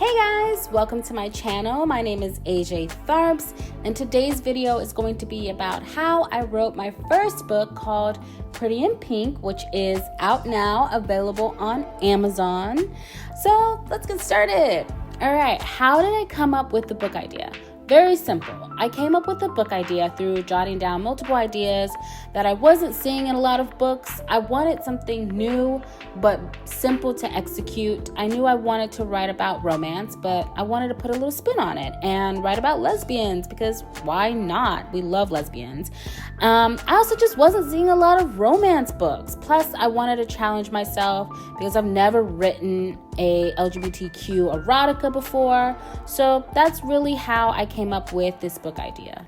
Hey guys, welcome to my channel. My name is AJ Tharbs, and today's video is going to be about how I wrote my first book called Pretty in Pink, which is out now, available on Amazon. So let's get started. All right, how did I come up with the book idea? Very simple. I came up with the book idea through jotting down multiple ideas that I wasn't seeing in a lot of books. I wanted something new but simple to execute. I knew I wanted to write about romance, but I wanted to put a little spin on it and write about lesbians because why not? We love lesbians. I also just wasn't seeing a lot of romance books. Plus, I wanted to challenge myself because I've never written a LGBTQ erotica before. So that's really how I came up with this book idea.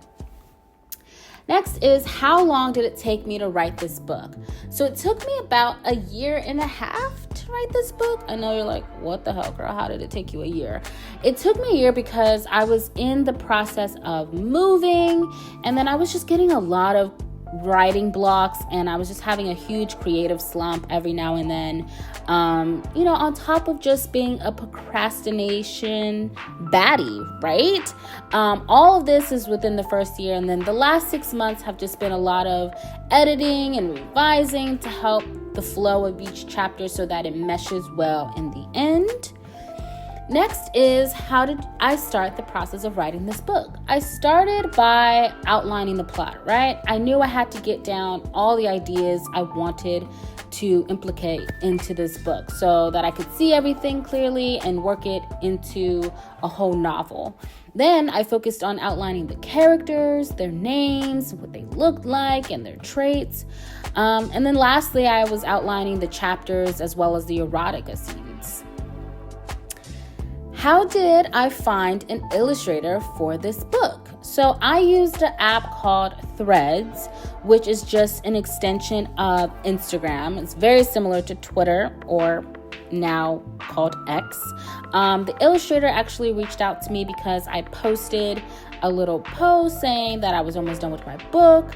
Next is, how long did it take me to write this book? So it took me about a year and a half to write this book. I know you're like, what the hell, girl? How did it take you a year? It took me a year because I was in the process of moving, and then I was just getting a lot of writing blocks, and I was just having a huge creative slump every now and then. On top of just being a procrastination baddie, right? All of this is within the first year, and then the last 6 months have just been a lot of editing and revising to help the flow of each chapter so that it meshes well in the end. Next is, how did I start the process of writing this book? I started by outlining the plot, right? I knew I had to get down all the ideas I wanted to implicate into this book so that I could see everything clearly and work it into a whole novel. Then I focused on outlining the characters, their names, what they looked like, and their traits. And then lastly, I was outlining the chapters as well as the erotica scenes. How did I find an illustrator for this book? So I used an app called Threads, which is just an extension of Instagram. It's very similar to Twitter, or now called X. The illustrator actually reached out to me because I posted a little post saying that I was almost done with my book.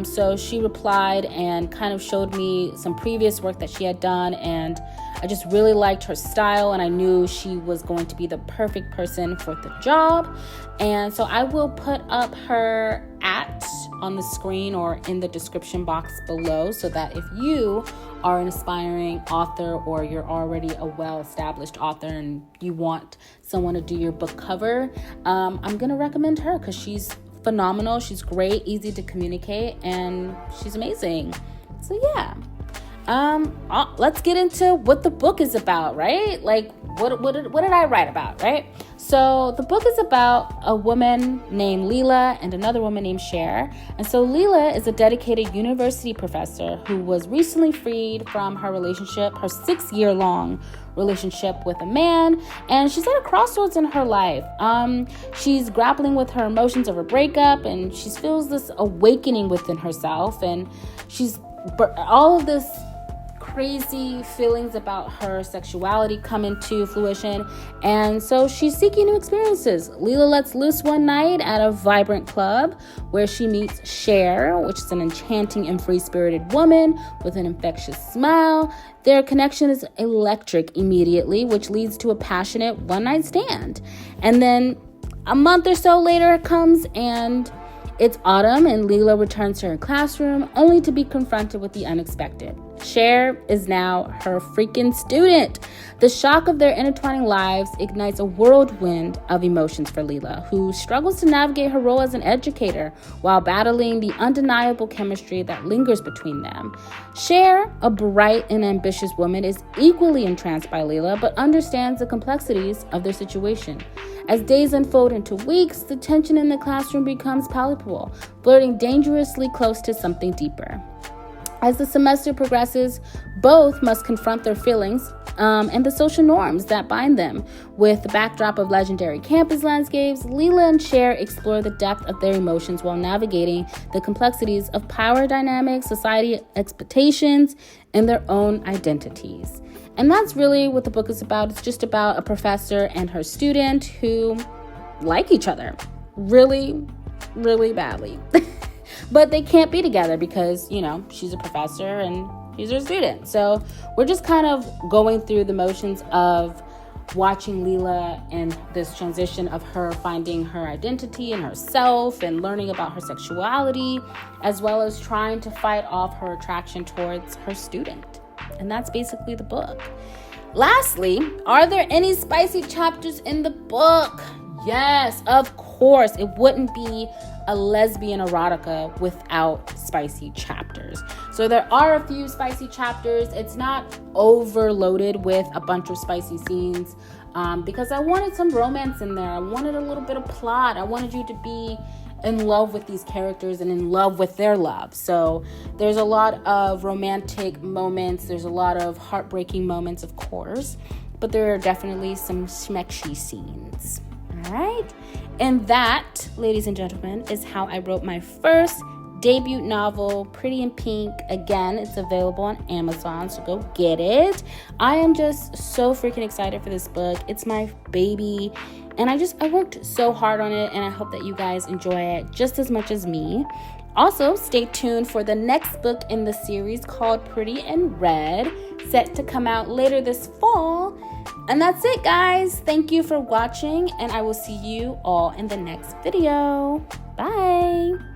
So she replied and kind of showed me some previous work that she had done, and I just really liked her style, and I knew she was going to be the perfect person for the job. And so I will put up her on the screen or in the description box below, so that if you are an aspiring author or you're already a well-established author and you want someone to do your book cover, I'm going to recommend her because she's phenomenal. She's great, easy to communicate, and she's amazing. So yeah. Let's get into what the book is about, right? Like, what did I write about, right? So the book is about a woman named Leela and another woman named Cher. And so Leela is a dedicated university professor who was recently freed from her 6-year-long relationship with a man, and she's at a crossroads in her life. She's grappling with her emotions of her breakup, and she feels this awakening within herself, and all of this crazy feelings about her sexuality come into fruition, and so she's seeking new experiences. Leela lets loose one night at a vibrant club where she meets Cher, which is an enchanting and free-spirited woman with an infectious smile. Their connection is electric immediately, which leads to a passionate one-night stand. And then a month or so later it comes, and it's autumn, and Leela returns to her classroom only to be confronted with the unexpected. Cher is now her freaking student. The shock of their intertwining lives ignites a whirlwind of emotions for Leela, who struggles to navigate her role as an educator while battling the undeniable chemistry that lingers between them. Cher, a bright and ambitious woman, is equally entranced by Leela, but understands the complexities of their situation. As days unfold into weeks, the tension in the classroom becomes palpable, flirting dangerously close to something deeper. As the semester progresses, both must confront their feelings and the social norms that bind them. With the backdrop of legendary campus landscapes, Leela and Cher explore the depth of their emotions while navigating the complexities of power dynamics, society expectations, and their own identities. And that's really what the book is about. It's just about a professor and her student who like each other really, really badly. But they can't be together because, she's a professor and she's her student. So we're just kind of going through the motions of watching Leela and this transition of her finding her identity and herself and learning about her sexuality, as well as trying to fight off her attraction towards her student. And that's basically the book. Lastly, are there any spicy chapters in the book? Yes, of course. It wouldn't be a lesbian erotica without spicy chapters. So there are a few spicy chapters. It's not overloaded with a bunch of spicy scenes because I wanted some romance in there. I wanted a little bit of plot. I wanted you to be in love with these characters and in love with their love. So there's a lot of romantic moments. There's a lot of heartbreaking moments, of course, but there are definitely some smexy scenes. All right. And that, ladies and gentlemen, is how I wrote my first debut novel, Pretty in Pink. Again, it's available on Amazon, so go get it. I am just so freaking excited for this book. It's my baby, and I worked so hard on it, and I hope that you guys enjoy it just as much as me. Also, stay tuned for the next book in the series called Pretty in Red, set to come out later this fall. And that's it, guys. Thank you for watching, and I will see you all in the next video. Bye.